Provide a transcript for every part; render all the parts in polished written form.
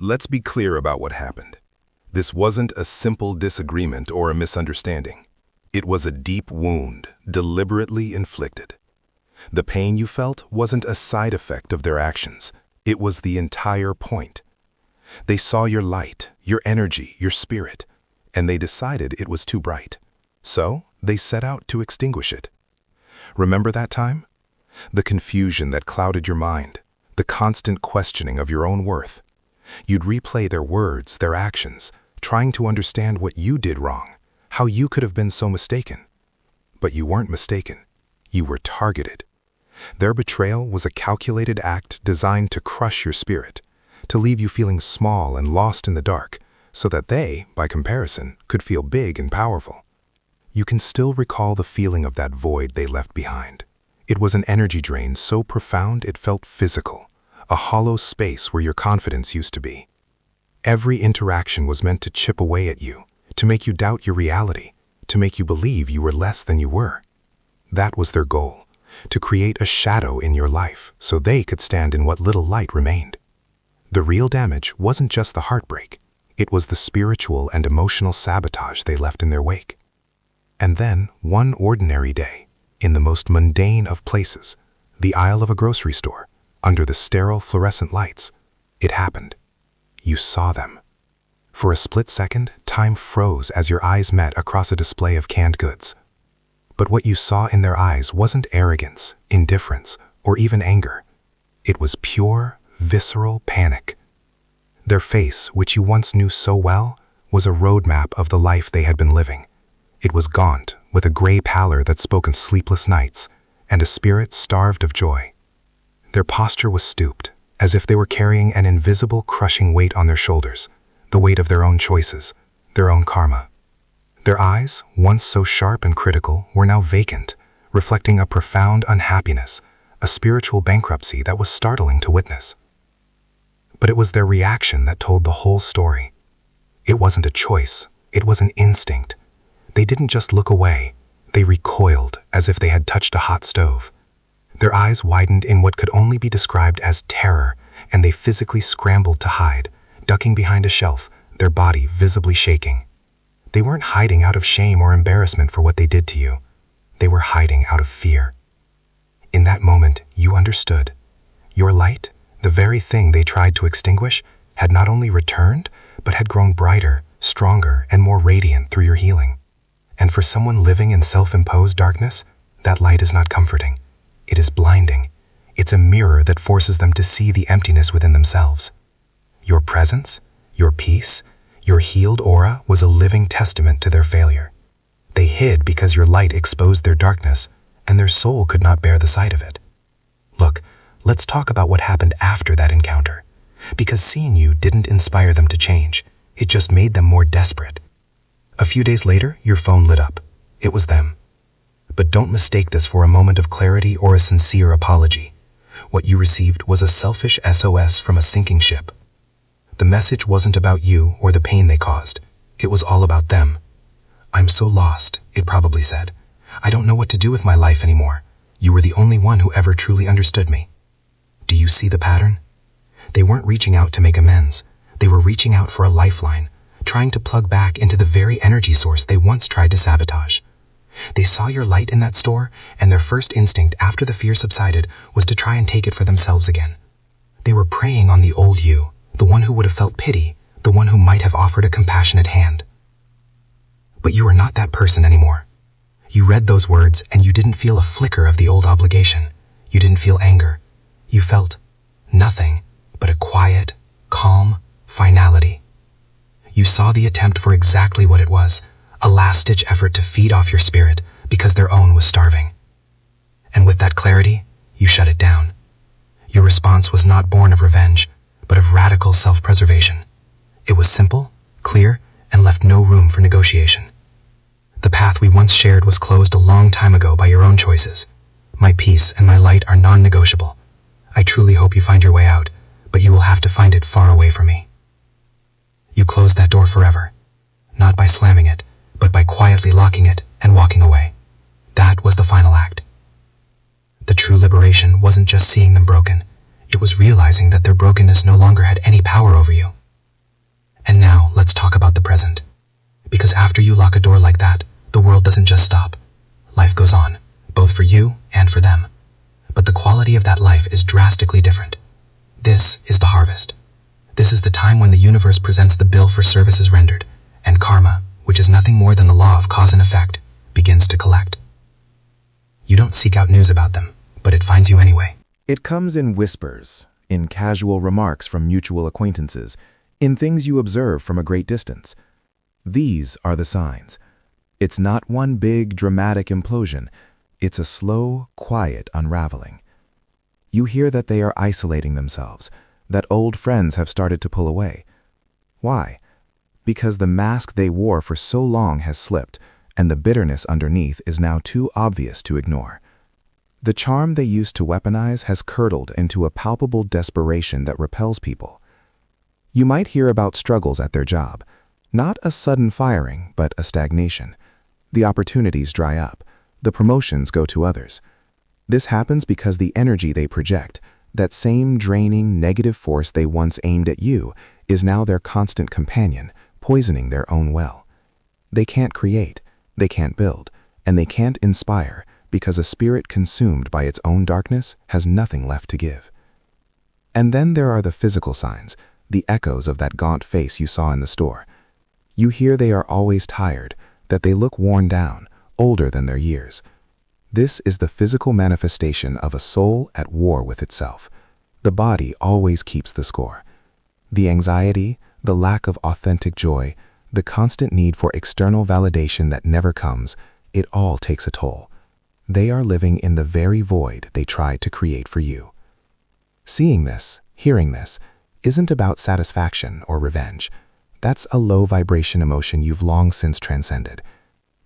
Let's be clear about what happened. This wasn't a simple disagreement or a misunderstanding. It was a deep wound, deliberately inflicted. The pain you felt wasn't a side effect of their actions. It was the entire point. They saw your light, your energy, your spirit, and they decided it was too bright. So, they set out to extinguish it. Remember that time? The confusion that clouded your mind, the constant questioning of your own worth. You'd replay their words, their actions, trying to understand what you did wrong, how you could have been so mistaken. But you weren't mistaken. You were targeted. Their betrayal was a calculated act designed to crush your spirit, to leave you feeling small and lost in the dark, so that they, by comparison, could feel big and powerful. You can still recall the feeling of that void they left behind. It was an energy drain so profound it felt physical, a hollow space where your confidence used to be. Every interaction was meant to chip away at you, to make you doubt your reality, to make you believe you were less than you were. That was their goal, to create a shadow in your life so they could stand in what little light remained. The real damage wasn't just the heartbreak, it was the spiritual and emotional sabotage they left in their wake. And then, one ordinary day, in the most mundane of places, the aisle of a grocery store, under the sterile fluorescent lights, it happened. You saw them. For a split second, time froze as your eyes met across a display of canned goods. But what you saw in their eyes wasn't arrogance, indifference, or even anger. It was pure, visceral panic. Their face, which you once knew so well, was a roadmap of the life they had been living. It was gaunt, with a gray pallor that spoke of sleepless nights, and a spirit starved of joy. Their posture was stooped, as if they were carrying an invisible, crushing weight on their shoulders, the weight of their own choices, their own karma. Their eyes, once so sharp and critical, were now vacant, reflecting a profound unhappiness, a spiritual bankruptcy that was startling to witness. But it was their reaction that told the whole story. It wasn't a choice, it was an instinct. They didn't just look away, they recoiled as if they had touched a hot stove. Their eyes widened in what could only be described as terror, and they physically scrambled to hide, ducking behind a shelf, their body visibly shaking. They weren't hiding out of shame or embarrassment for what they did to you. They were hiding out of fear. In that moment, you understood. Your light, the very thing they tried to extinguish, had not only returned, but had grown brighter, stronger, and more radiant through your healing. And for someone living in self-imposed darkness, that light is not comforting. It is blinding. It's a mirror that forces them to see the emptiness within themselves. Your presence, your peace, your healed aura was a living testament to their failure. They hid because your light exposed their darkness, and their soul could not bear the sight of it. Look, let's talk about what happened after that encounter. Because seeing you didn't inspire them to change, it just made them more desperate. A few days later, your phone lit up. It was them. But don't mistake this for a moment of clarity or a sincere apology. What you received was a selfish SOS from a sinking ship. The message wasn't about you or the pain they caused. It was all about them. "I'm so lost," it probably said. "I don't know what to do with my life anymore. You were the only one who ever truly understood me." Do you see the pattern? They weren't reaching out to make amends. They were reaching out for a lifeline, trying to plug back into the very energy source they once tried to sabotage. They saw your light in that store, and their first instinct after the fear subsided was to try and take it for themselves again. They were preying on the old you, the one who would have felt pity, the one who might have offered a compassionate hand. But you are not that person anymore. You read those words and you didn't feel a flicker of the old obligation. You didn't feel anger. You felt nothing but a quiet, calm finality. You saw the attempt for exactly what it was, a last-ditch effort to feed off your spirit because their own was starving. And with that clarity, you shut it down. Your response was not born of revenge, but of radical self-preservation. It was simple, clear, and left no room for negotiation. The path we once shared was closed a long time ago by your own choices. My peace and my light are non-negotiable. I truly hope you find your way out, but you will have to find it far away from me. You closed that door forever, not by slamming it, but by quietly locking it and walking away. That was the final act. The true liberation wasn't just seeing them broken. It was realizing that their brokenness no longer had any power over you. And now, let's talk about the present. Because after you lock a door like that, the world doesn't just stop. Life goes on, both for you and for them. But the quality of that life is drastically different. This is the harvest. This is the time when the universe presents the bill for services rendered, and karma, which is nothing more than the law of cause and effect, begins to collect. You don't seek out news about them, but it finds you anyway. It comes in whispers, in casual remarks from mutual acquaintances, in things you observe from a great distance. These are the signs. It's not one big, dramatic implosion. It's a slow, quiet unraveling. You hear that they are isolating themselves, that old friends have started to pull away. Why? Because the mask they wore for so long has slipped, and the bitterness underneath is now too obvious to ignore. The charm they used to weaponize has curdled into a palpable desperation that repels people. You might hear about struggles at their job, not a sudden firing, but a stagnation. The opportunities dry up, the promotions go to others. This happens because the energy they project, that same draining, negative force they once aimed at you, is now their constant companion, poisoning their own well. They can't create, they can't build, and they can't inspire because a spirit consumed by its own darkness has nothing left to give. And then there are the physical signs, the echoes of that gaunt face you saw in the store. You hear they are always tired, that they look worn down, older than their years. This is the physical manifestation of a soul at war with itself. The body always keeps the score. The anxiety, the lack of authentic joy, the constant need for external validation that never comes, it all takes a toll. They are living in the very void they tried to create for you. Seeing this, hearing this, isn't about satisfaction or revenge. That's a low vibration emotion you've long since transcended.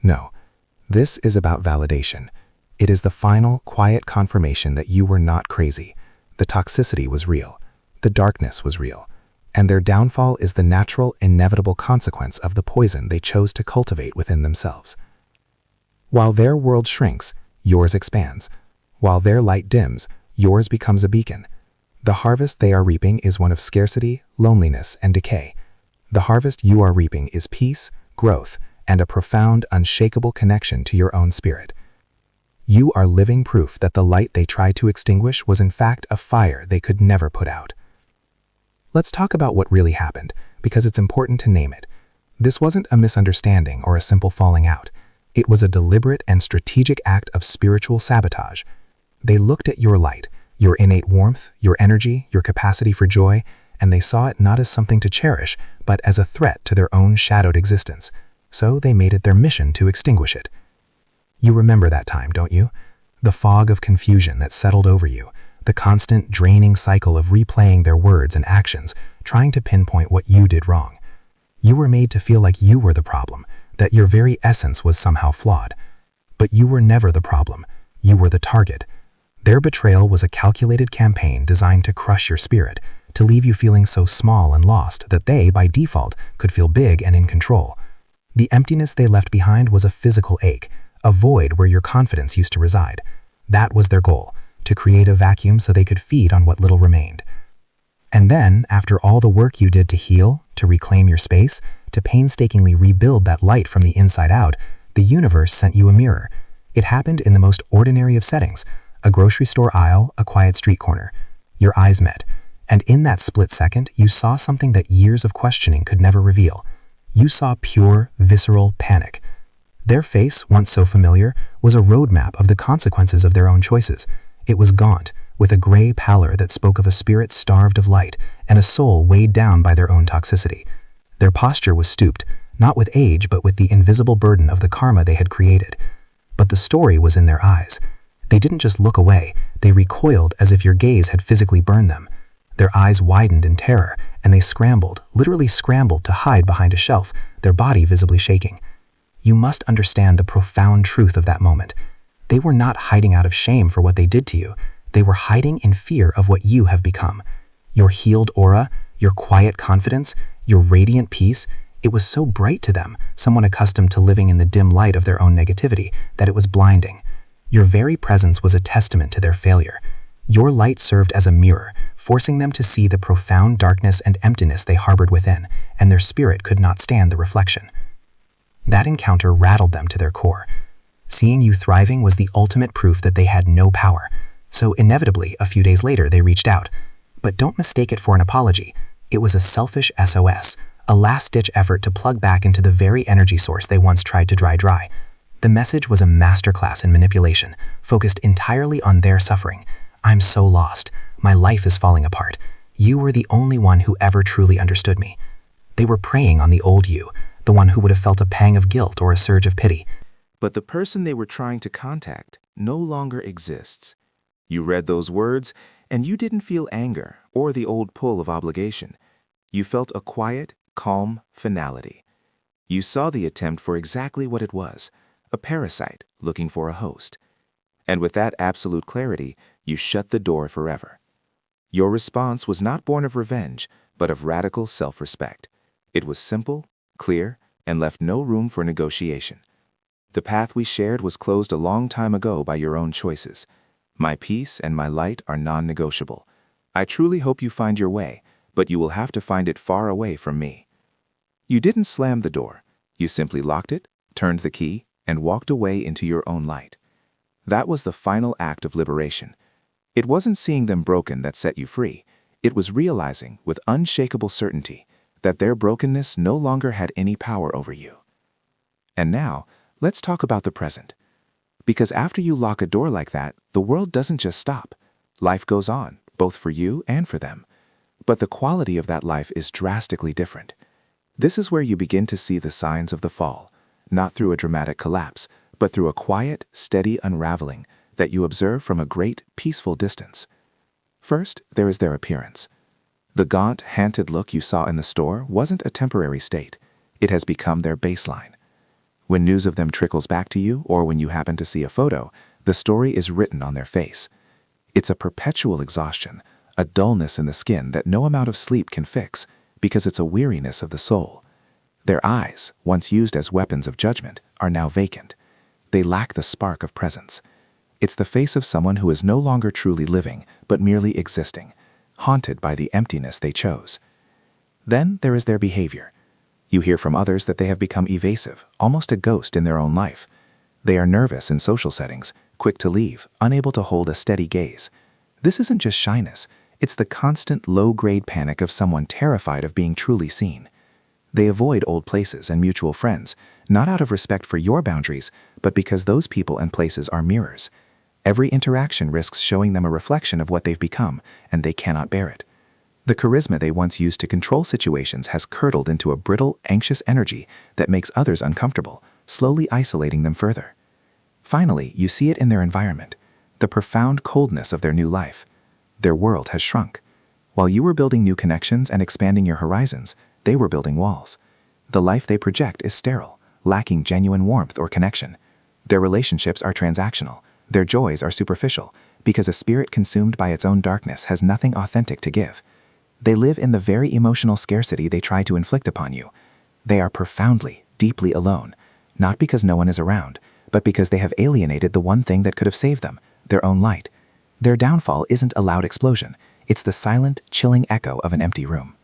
No, this is about validation. It is the final, quiet confirmation that you were not crazy. The toxicity was real. The darkness was real. And their downfall is the natural, inevitable consequence of the poison they chose to cultivate within themselves. While their world shrinks, yours expands. While their light dims, yours becomes a beacon. The harvest they are reaping is one of scarcity, loneliness, and decay. The harvest you are reaping is peace, growth, and a profound, unshakable connection to your own spirit. You are living proof that the light they tried to extinguish was in fact a fire they could never put out. Let's talk about what really happened, because it's important to name it. This wasn't a misunderstanding or a simple falling out. It was a deliberate and strategic act of spiritual sabotage. They looked at your light, your innate warmth, your energy, your capacity for joy, and they saw it not as something to cherish, but as a threat to their own shadowed existence. So they made it their mission to extinguish it. You remember that time, don't you? The fog of confusion that settled over you, the constant draining cycle of replaying their words and actions, trying to pinpoint what you did wrong. You were made to feel like you were the problem, that your very essence was somehow flawed. But you were never the problem. You were the target. Their betrayal was a calculated campaign designed to crush your spirit, to leave you feeling so small and lost that they, by default, could feel big and in control. The emptiness they left behind was a physical ache, a void where your confidence used to reside. That was their goal, to create a vacuum so they could feed on what little remained. And then, after all the work you did to heal, to reclaim your space, to painstakingly rebuild that light from the inside out, the universe sent you a mirror. It happened in the most ordinary of settings, a grocery store aisle, a quiet street corner. Your eyes met, and in that split second, you saw something that years of questioning could never reveal. You saw pure, visceral panic. Their face, once so familiar, was a roadmap of the consequences of their own choices. It was gaunt, with a gray pallor that spoke of a spirit starved of light and a soul weighed down by their own toxicity. Their posture was stooped, not with age but with the invisible burden of the karma they had created. But the story was in their eyes. They didn't just look away, they recoiled as if your gaze had physically burned them. Their eyes widened in terror, and they scrambled, literally scrambled to hide behind a shelf, their body visibly shaking. You must understand the profound truth of that moment. They were not hiding out of shame for what they did to you. They were hiding in fear of what you have become. Your healed aura, your quiet confidence, your radiant peace, it was so bright to them, someone accustomed to living in the dim light of their own negativity, that it was blinding. Your very presence was a testament to their failure. Your light served as a mirror, forcing them to see the profound darkness and emptiness they harbored within, and their spirit could not stand the reflection. That encounter rattled them to their core. Seeing you thriving was the ultimate proof that they had no power, so inevitably, a few days later, they reached out. But don't mistake it for an apology. It was a selfish SOS, a last-ditch effort to plug back into the very energy source they once tried to dry. The message was a masterclass in manipulation, focused entirely on their suffering. "I'm so lost. My life is falling apart. You were the only one who ever truly understood me." They were preying on the old you, the one who would have felt a pang of guilt or a surge of pity. But the person they were trying to contact no longer exists. You read those words, and you didn't feel anger or the old pull of obligation. You felt a quiet, calm finality. You saw the attempt for exactly what it was, a parasite looking for a host. And with that absolute clarity, you shut the door forever. Your response was not born of revenge, but of radical self-respect. It was simple, clear, and left no room for negotiation. The path we shared was closed a long time ago by your own choices. My peace and my light are non-negotiable. I truly hope you find your way, but you will have to find it far away from me. You didn't slam the door. You simply locked it, turned the key, and walked away into your own light. That was the final act of liberation. It wasn't seeing them broken that set you free. It was realizing with unshakable certainty that their brokenness no longer had any power over you. And now, let's talk about the present. Because after you lock a door like that, the world doesn't just stop. Life goes on, both for you and for them. But the quality of that life is drastically different. This is where you begin to see the signs of the fall, not through a dramatic collapse, but through a quiet, steady unraveling that you observe from a great, peaceful distance. First, there is their appearance. The gaunt, hanted look you saw in the store wasn't a temporary state. It has become their baseline. When news of them trickles back to you, or when you happen to see a photo, the story is written on their face. It's a perpetual exhaustion, a dullness in the skin that no amount of sleep can fix, because it's a weariness of the soul. Their eyes, once used as weapons of judgment, are now vacant. They lack the spark of presence. It's the face of someone who is no longer truly living, but merely existing, haunted by the emptiness they chose. Then there is their behavior. You hear from others that they have become evasive, almost a ghost in their own life. They are nervous in social settings, quick to leave, unable to hold a steady gaze. This isn't just shyness, it's the constant low-grade panic of someone terrified of being truly seen. They avoid old places and mutual friends, not out of respect for your boundaries, but because those people and places are mirrors. Every interaction risks showing them a reflection of what they've become, and they cannot bear it. The charisma they once used to control situations has curdled into a brittle, anxious energy that makes others uncomfortable, slowly isolating them further. Finally, you see it in their environment, the profound coldness of their new life. Their world has shrunk. While you were building new connections and expanding your horizons, they were building walls. The life they project is sterile, lacking genuine warmth or connection. Their relationships are transactional. Their joys are superficial, because a spirit consumed by its own darkness has nothing authentic to give. They live in the very emotional scarcity they try to inflict upon you. They are profoundly, deeply alone, not because no one is around, but because they have alienated the one thing that could have saved them, their own light. Their downfall isn't a loud explosion, it's the silent, chilling echo of an empty room.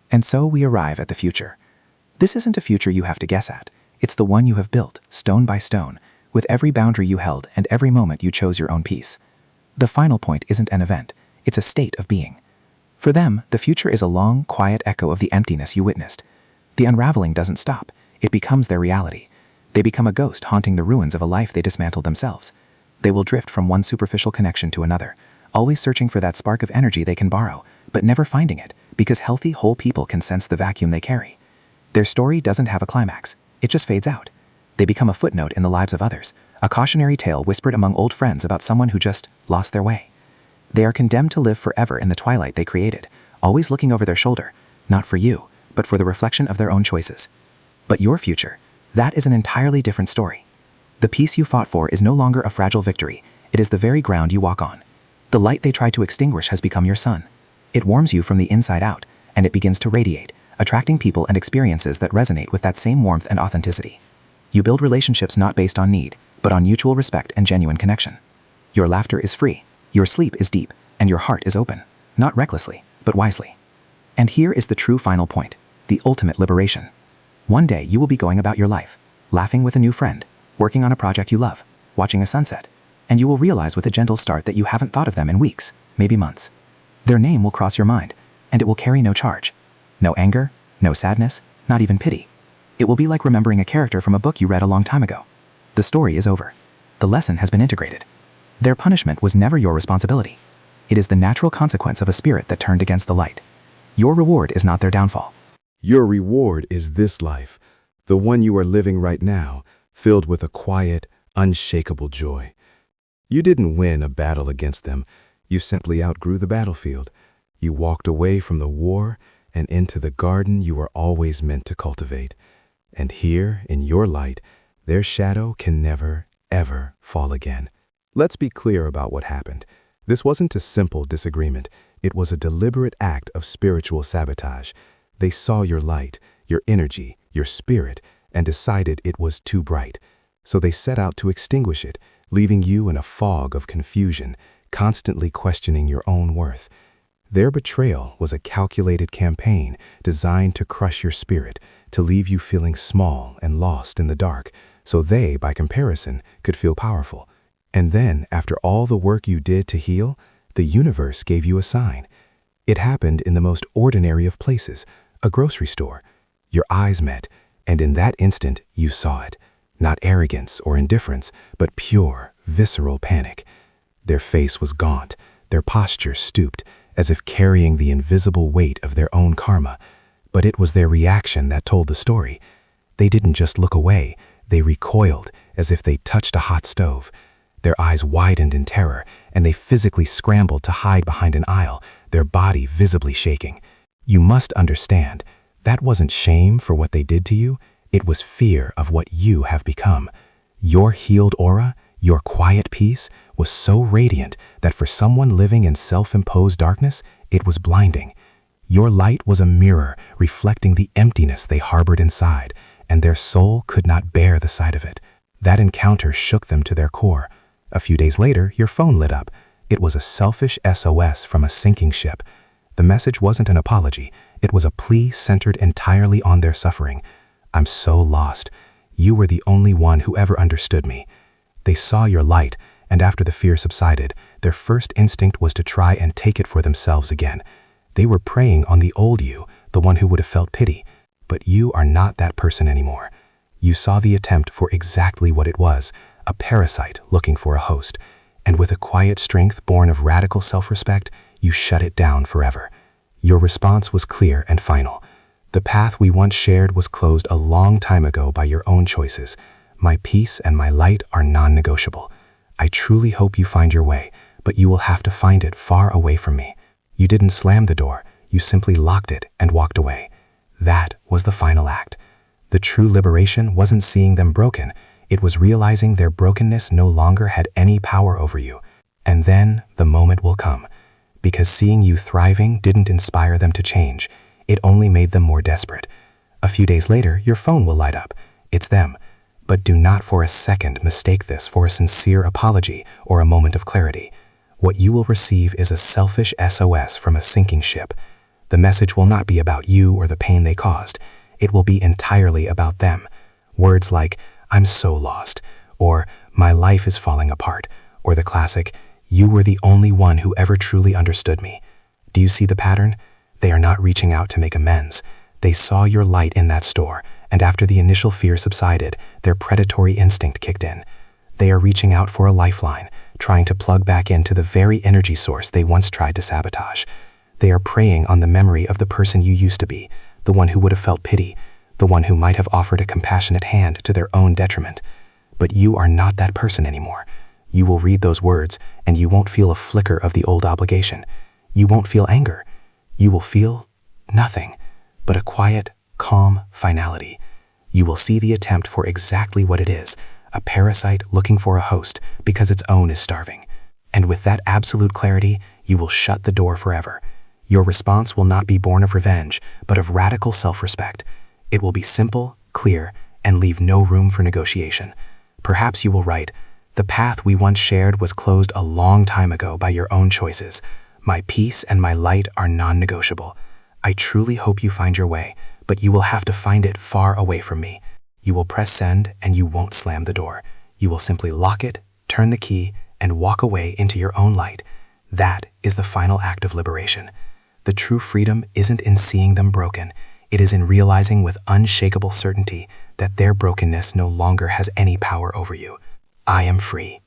And so we arrive at the future. This isn't a future you have to guess at. It's the one you have built, stone by stone, with every boundary you held and every moment you chose your own peace. The final point isn't an event, it's a state of being. For them, the future is a long, quiet echo of the emptiness you witnessed. The unraveling doesn't stop, it becomes their reality. They become a ghost haunting the ruins of a life they dismantled themselves. They will drift from one superficial connection to another, always searching for that spark of energy they can borrow, but never finding it, because healthy, whole people can sense the vacuum they carry. Their story doesn't have a climax, it just fades out. They become a footnote in the lives of others, a cautionary tale whispered among old friends about someone who just lost their way. They are condemned to live forever in the twilight they created, always looking over their shoulder, not for you, but for the reflection of their own choices. But your future, that is an entirely different story. The peace you fought for is no longer a fragile victory, it is the very ground you walk on. The light they tried to extinguish has become your sun. It warms you from the inside out, and it begins to radiate, attracting people and experiences that resonate with that same warmth and authenticity. You build relationships not based on need, but on mutual respect and genuine connection. Your laughter is free, your sleep is deep, and your heart is open, not recklessly, but wisely. And here is the true final point, the ultimate liberation. One day you will be going about your life, laughing with a new friend, working on a project you love, watching a sunset, and you will realize with a gentle start that you haven't thought of them in weeks, maybe months. Their name will cross your mind, and it will carry no charge. No anger, no sadness, not even pity. It will be like remembering a character from a book you read a long time ago. The story is over. The lesson has been integrated. Their punishment was never your responsibility. It is the natural consequence of a spirit that turned against the light. Your reward is not their downfall. Your reward is this life, the one you are living right now, filled with a quiet, unshakable joy. You didn't win a battle against them. You simply outgrew the battlefield. You walked away from the war and into the garden you were always meant to cultivate. And here, in your light, their shadow can never, ever fall again. Let's be clear about what happened. This wasn't a simple disagreement. It was a deliberate act of spiritual sabotage. They saw your light, your energy, your spirit, and decided it was too bright. So they set out to extinguish it, leaving you in a fog of confusion, constantly questioning your own worth. Their betrayal was a calculated campaign designed to crush your spirit, to leave you feeling small and lost in the dark, so they, by comparison, could feel powerful. And then, after all the work you did to heal, the universe gave you a sign. It happened in the most ordinary of places, a grocery store. Your eyes met, and in that instant you saw it. Not arrogance or indifference, but pure, visceral panic. Their face was gaunt, their posture stooped, as if carrying the invisible weight of their own karma. But it was their reaction that told the story. They didn't just look away, they recoiled, as if they touched a hot stove. Their eyes widened in terror, and they physically scrambled to hide behind an aisle, their body visibly shaking. You must understand, that wasn't shame for what they did to you, it was fear of what you have become. Your healed aura, your quiet peace, was so radiant that for someone living in self-imposed darkness, it was blinding. Your light was a mirror reflecting the emptiness they harbored inside, and their soul could not bear the sight of it. That encounter shook them to their core. A few days later, your phone lit up. It was a selfish SOS from a sinking ship. The message wasn't an apology. It was a plea centered entirely on their suffering. I'm so lost. You were the only one who ever understood me. They saw your light, and after the fear subsided, their first instinct was to try and take it for themselves again. They were preying on the old you, the one who would have felt pity. But you are not that person anymore. You saw the attempt for exactly what it was, a parasite looking for a host. And with a quiet strength born of radical self-respect, you shut it down forever. Your response was clear and final. The path we once shared was closed a long time ago by your own choices. My peace and my light are non-negotiable. I truly hope you find your way, but you will have to find it far away from me. You didn't slam the door, you simply locked it and walked away. That was the final act. The true liberation wasn't seeing them broken, it was realizing their brokenness no longer had any power over you. And then the moment will come. Because seeing you thriving didn't inspire them to change, it only made them more desperate. A few days later, your phone will light up. It's them. But do not for a second mistake this for a sincere apology or a moment of clarity. What you will receive is a selfish SOS from a sinking ship. The message will not be about you or the pain they caused. It will be entirely about them. Words like, I'm so lost, or my life is falling apart, or the classic, you were the only one who ever truly understood me. Do you see the pattern? They are not reaching out to make amends. They saw your light in that store, and after the initial fear subsided, their predatory instinct kicked in. They are reaching out for a lifeline, trying to plug back into the very energy source they once tried to sabotage. They are preying on the memory of the person you used to be, the one who would have felt pity, the one who might have offered a compassionate hand to their own detriment. But you are not that person anymore. You will read those words, and you won't feel a flicker of the old obligation. You won't feel anger. You will feel nothing, but a quiet, calm finality. You will see the attempt for exactly what it is, a parasite looking for a host because its own is starving. And with that absolute clarity, you will shut the door forever. Your response will not be born of revenge, but of radical self-respect. It will be simple, clear, and leave no room for negotiation. Perhaps you will write, the path we once shared was closed a long time ago by your own choices. My peace and my light are non-negotiable. I truly hope you find your way, but you will have to find it far away from me. You will press send and you won't slam the door. You will simply lock it, turn the key, and walk away into your own light. That is the final act of liberation. The true freedom isn't in seeing them broken. It is in realizing with unshakable certainty that their brokenness no longer has any power over you. I am free.